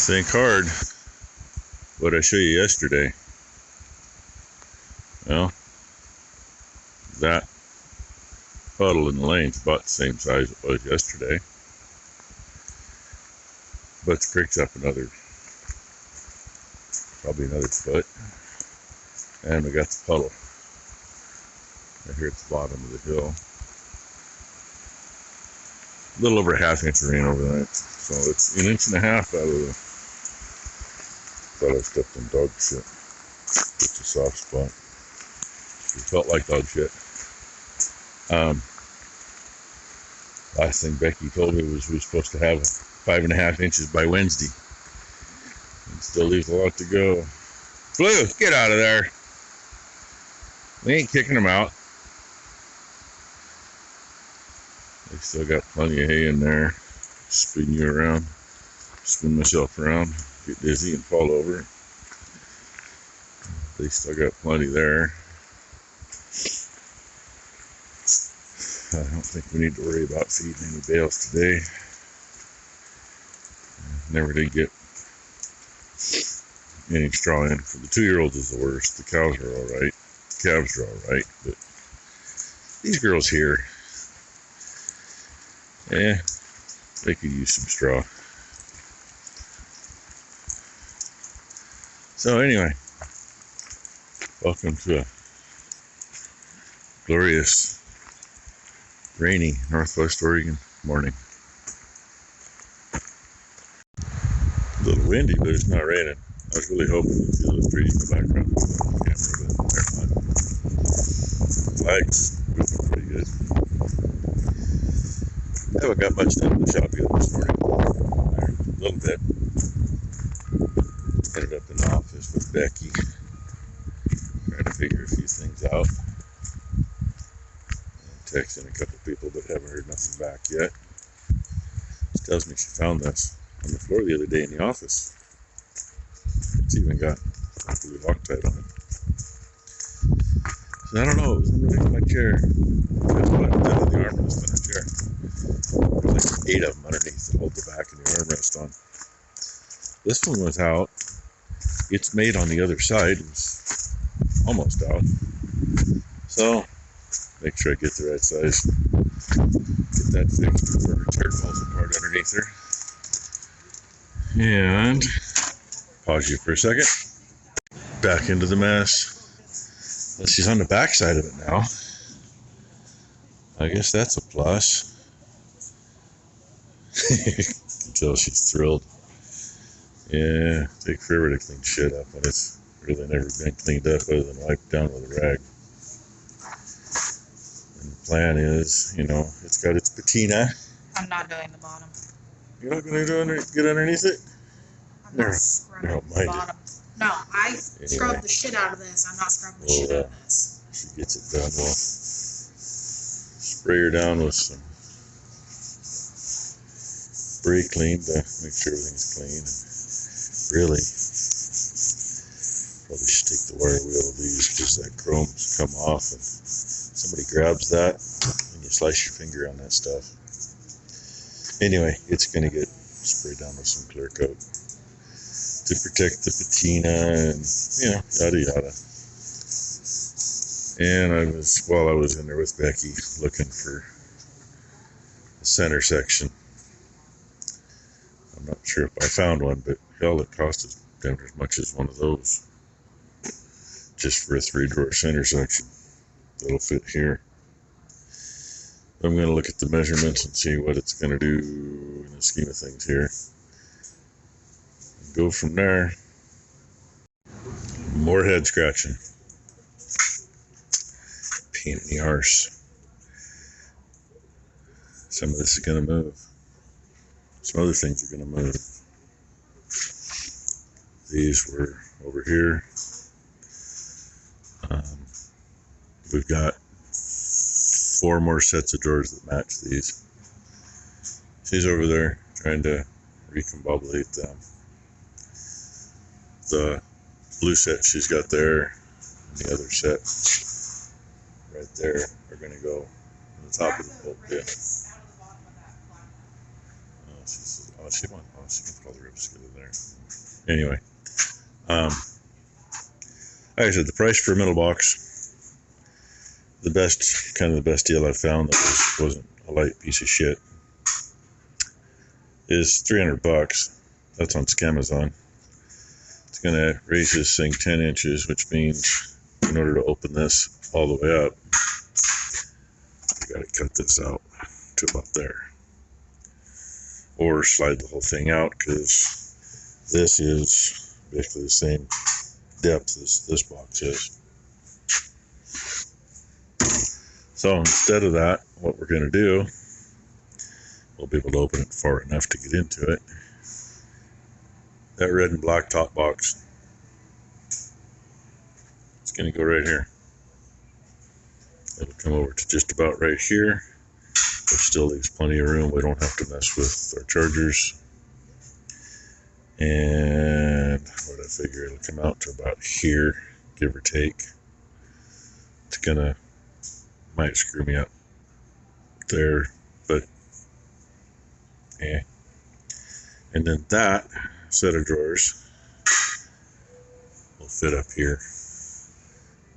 Think hard. What I show you yesterday. Well, that puddle in the lane's about the same size it was yesterday. But the creek's up probably another foot. And we got the puddle right here at the bottom of the hill. A little over a half inch of rain overnight. So it's an inch and a half out of the... Thought I stepped in dog shit. It's a soft spot. It felt like dog shit. Last thing Becky told me was we were supposed to have 5.5 inches by Wednesday. And still leaves a lot to go. Blue, get out of there. We ain't kicking them out. I still got plenty of hay in there. Spin you around. Spin myself around. Get dizzy and fall over. They still got plenty there. I don't think we need to worry about feeding any bales today. Never did get any straw in. For the 2-year-olds is the worst. The cows are alright. The calves are alright. But these girls here, yeah, they could use some straw. So anyway, welcome to a glorious, rainy Northwest Oregon morning. A little windy, but it's not raining. I was really hoping to see those trees in the background with the camera, but they're not. The flag's moving pretty good. I haven't got much done in the shop yet this morning. A little bit. Ended up in the office with Becky, trying to figure a few things out. Texting a couple people, but haven't heard nothing back yet. She tells me she found this on the floor the other day in the office. It's even got blue Loctite on it. So I don't know, it was underneath my chair. That's what I did with the armrest on her chair. There's like 8 of them underneath that hold the back of the armrest on. This one was out. It's made on the other side. It was almost out. So, make sure I get the right size. Get that fixed before her chair falls apart underneath her. And pause you for a second. Back into the mess. Well, she's on the back side of it now. I guess that's a plus. You can tell she's thrilled. Yeah, take forever to clean shit up when it's really never been cleaned up other than wiped down with a rag. And the plan is, you know, it's got its patina. I'm not doing the bottom. You're not going to get underneath it? I'm not scrubbing the bottom. No, I scrub the shit out of this. I'm not scrubbing the shit out of this. She gets it done. We'll spray her down with some spray clean to make sure everything's clean. Really, probably should take the wire wheel of these because that chrome's come off and somebody grabs that and you slice your finger on that stuff. Anyway, it's going to get sprayed down with some clear coat to protect the patina and, you know, yada yada. And while I was in there with Becky looking for the center section, I'm not sure if I found one, but hell, it cost us damn as much as one of those just for a 3-drawer center section that'll fit here. I'm going to look at the measurements and see what it's going to do in the scheme of things here. Go from there. More head scratching. Pain in the arse. Some of this is going to move. Some other things are going to move. These were over here. We've got 4 more sets of drawers that match these. She's over there trying to recombobulate them. The blue set she's got there, and the other set right there are going to go on the top of the pulpit. She says, Oh, she can put all the ribs together there. Anyway, like I said, the price for a middle box, the best deal I found that wasn't a light piece of shit, is $300. That's on Scamazon. It's gonna raise this thing 10 inches, which means in order to open this all the way up, you gotta cut this out to about there, or slide the whole thing out, because this is basically the same depth as this box is. So instead of that, what we're going to do, we'll be able to open it far enough to get into it. That red and black top box, it's going to go right here. It'll come over to just about right here, which still leaves plenty of room. We don't have to mess with our chargers. And what I figure, it'll come out to about here, give or take. It's gonna, might screw me up there, but yeah. And then that set of drawers will fit up here.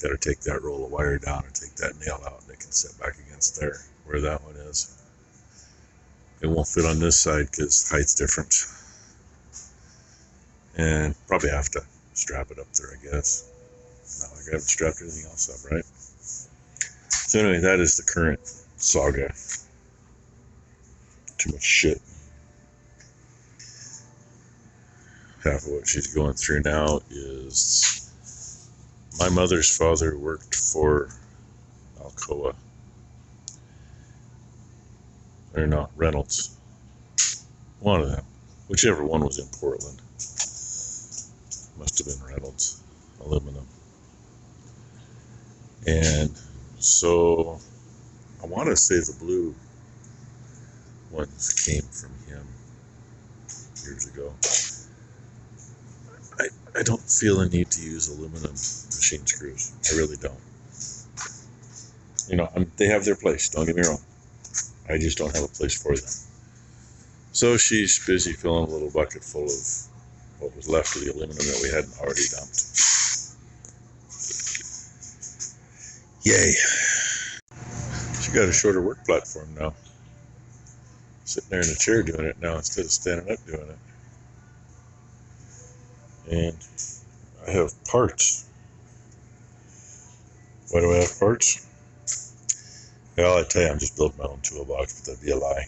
Got to take that roll of wire down and take that nail out, and it can sit back against there where that one is. It won't fit on this side because height's different, and probably have to strap it up there, I guess. Not like I haven't strapped anything else up, right? So anyway, that is the current saga. Too much shit. Half of what she's going through now is my mother's father worked for Alcoa. Or no, Reynolds. One of them. Whichever one was in Portland. Must have been Reynolds Aluminum. And so I want to say the blue ones came from him years ago. I don't feel the need to use aluminum machine screws. I really don't. You know, they have their place, don't get me wrong. I just don't have a place for them. So she's busy filling a little bucket full of what was left of the aluminum that we hadn't already dumped. Yay. She got a shorter work platform now. Sitting there in a chair doing it now instead of standing up doing it. And I have parts. Why do I have parts? Well, I tell you, I'm just building my own toolbox, but that'd be a lie.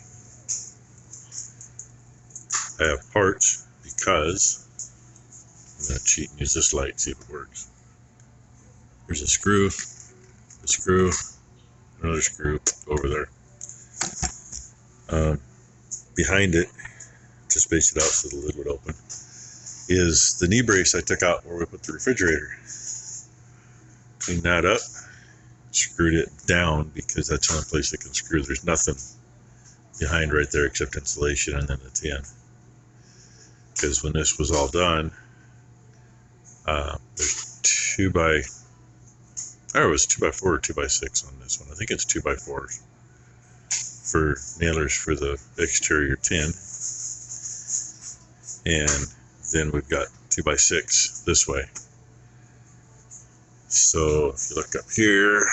I have parts because I'm going to cheat and use this light, see if it works. There's a screw, another screw over there. Behind it, to space it out so the lid would open, is the knee brace I took out where we put the refrigerator. Cleaned that up, screwed it down because that's the only place it can screw. There's nothing behind right there except insulation and then the tin. Because when this was all done, there's 2x4 or 2x6 on this one. I think it's 2x4s for nailers for the exterior tin. And then we've got 2x6 this way. So if you look up here,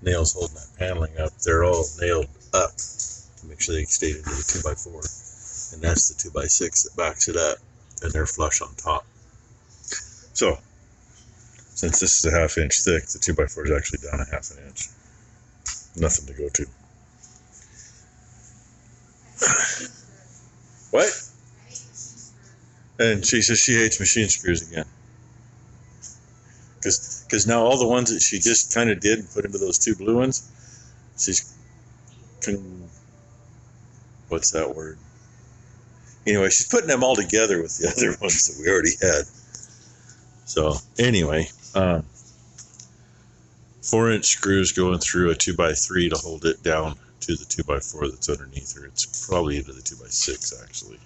nails holding that paneling up, they're all nailed up to make sure they stay into the 2x4. And that's the 2x6 that backs it up, and they're flush on top. So since this is a 1/2 inch thick, the 2x4 is actually down a 1/2 inch. Nothing to go to. What? And she says she hates machine screws again. Because now all the ones that she just kind of did and put into those 2 blue ones, what's that word? Anyway, she's putting them all together with the other ones that we already had. So anyway, 4-inch screws going through a 2x3 to hold it down to the 2x4 that's underneath her. It's probably into the 2x6 actually,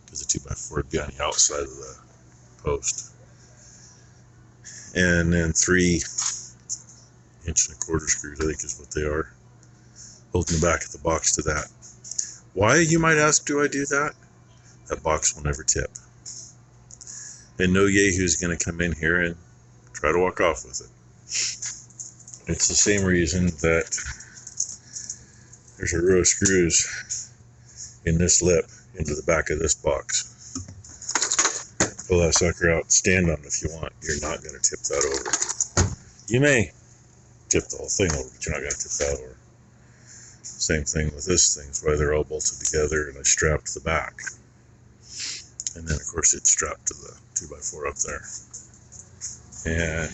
because the 2x4 would be on the outside of the post. And then 3 1.25 screws, I think is what they are, holding the back of the box to that. Why, you might ask, do I do that? That box will never tip. And no yahoo's going to come in here and try to walk off with it. It's the same reason that there's a row of screws in this lip into the back of this box. Pull that sucker out, stand on it if you want. You're not going to tip that over. You may tip the whole thing over, but you're not going to tip that over. Same thing with this thing, is why they're all bolted together and I strapped the back. And then of course it's strapped to the 2x4 up there. And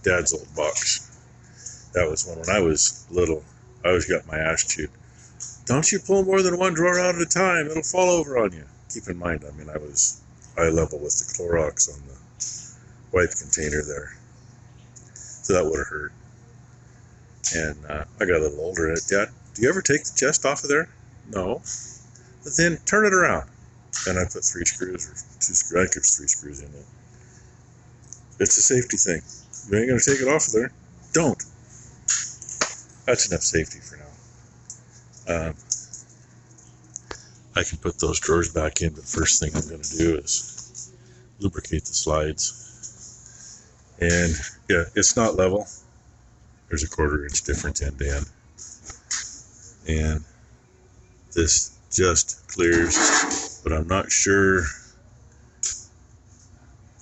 Dad's old box. That was one when I was little. I always got my ass chewed. Don't you pull more than one drawer out at a time, it'll fall over on you. Keep in mind, I mean, I was eye level with the Clorox on the wipe container there. So that would have hurt. And I got a little older. Dad, do you ever take the chest off of there? No. But then turn it around. And I put 3 screws or 2 screws. I think there's 3 screws in it. It's a safety thing. You ain't going to take it off of there. Don't. That's enough safety for now. I can put those drawers back in, but the first thing I'm going to do is lubricate the slides. And yeah, it's not level. There's a 1/4 inch difference end to end. And this just clears, but I'm not sure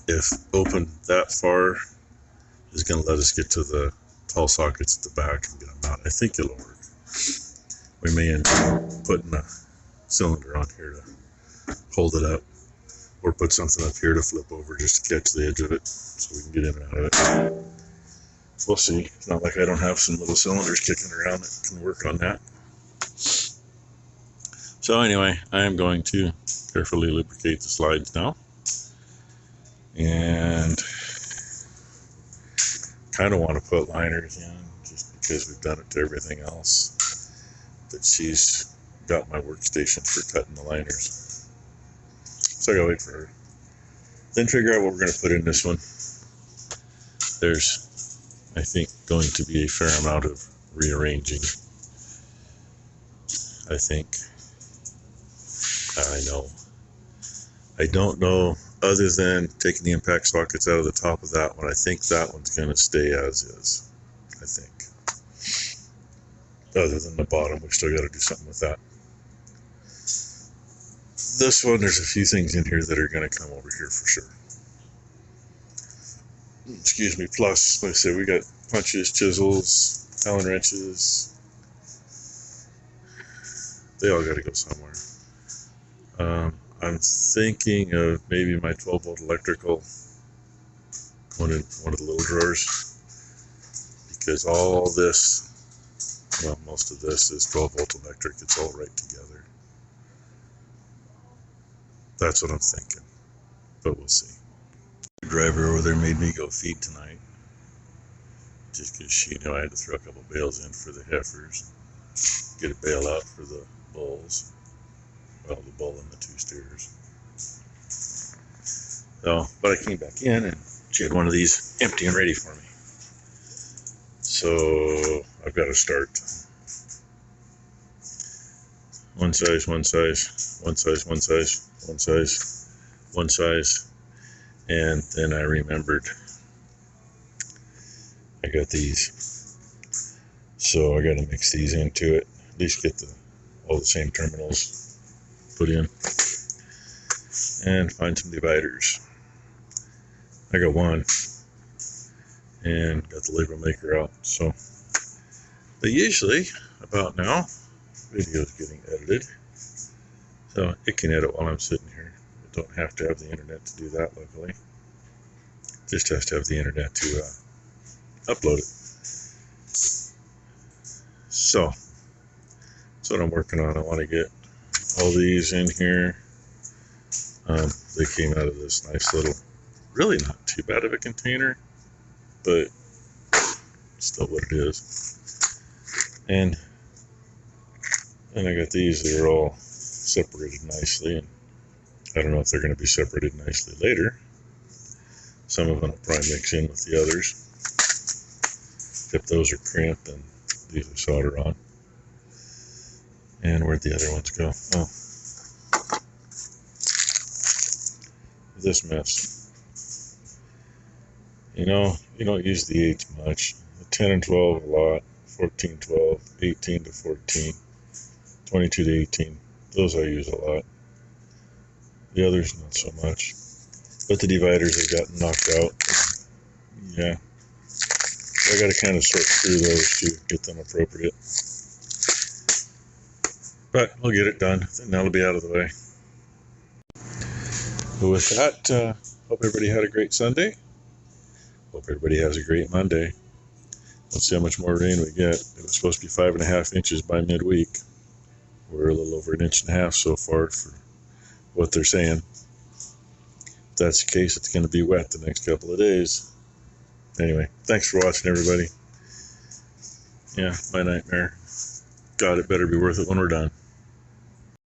if open that far is going to let us get to the tall sockets at the back and get them out. I think it'll work. We may end up putting a cylinder on here to hold it up, or put something up here to flip over just to catch the edge of it so we can get in and out of it. We'll see. It's not like I don't have some little cylinders kicking around that can work on that. So anyway, I am going to carefully lubricate the slides now. And kind of want to put liners in just because we've done it to everything else. But she's got my workstation for cutting the liners. So I gotta wait for her. Then figure out what we're going to put in this one. There's, I think, going to be a fair amount of rearranging. I think. I know. I don't know, other than taking the impact sockets out of the top of that one. I think that one's going to stay as is. I think. Other than the bottom, we still got to do something with that. This one, there's a few things in here that are going to come over here for sure. Excuse me. Plus, like I said, we got punches, chisels, Allen wrenches. They all got to go somewhere. I'm thinking of maybe my 12-volt electrical going in one of the little drawers, because all this, well, most of this is 12-volt electric. It's all right together. That's what I'm thinking, but we'll see. The driver over there made me go feed tonight, just because she knew I had to throw a couple bales in for the heifers, get a bale out for the bulls. Well, the bull and the 2 steers. So, but I came back in and she had one of these empty and ready for me. So I've got to start. One size, one size, one size, one size, one size, one size. And then I remembered I got these. So I got to mix these into it. At least get all the same terminals put in, and find some dividers. I got one and got the label maker out. So, but usually about now, video's getting edited, so it can edit while I'm sitting here. I don't have to have the internet to do that, luckily. Just has to have the internet to upload it. So that's what I'm working on. I want to get all these in here. They came out of this nice little, really not too bad of a container, but still what it is. And I got these that are all separated nicely, and I don't know if they're going to be separated nicely later. Some of them will probably mix in with the others, except those are crimped and these are solder on. And where'd the other ones go? Oh. This mess. You know, you don't use the 8s much. The 10 and 12 a lot. 14, 12, 18 to 14, 22 to 18. Those I use a lot. The others not so much. But the dividers have gotten knocked out. Yeah. I got to kind of sort through those to get them appropriate. But we'll get it done, and that'll be out of the way. But with that, hope everybody had a great Sunday. Hope everybody has a great Monday. Let's see how much more rain we get. It was supposed to be 5.5 inches by midweek. We're a little over 1.5 inches so far for what they're saying. If that's the case, it's going to be wet the next couple of days. Anyway, thanks for watching, everybody. Yeah, my nightmare. God, it better be worth it when we're done.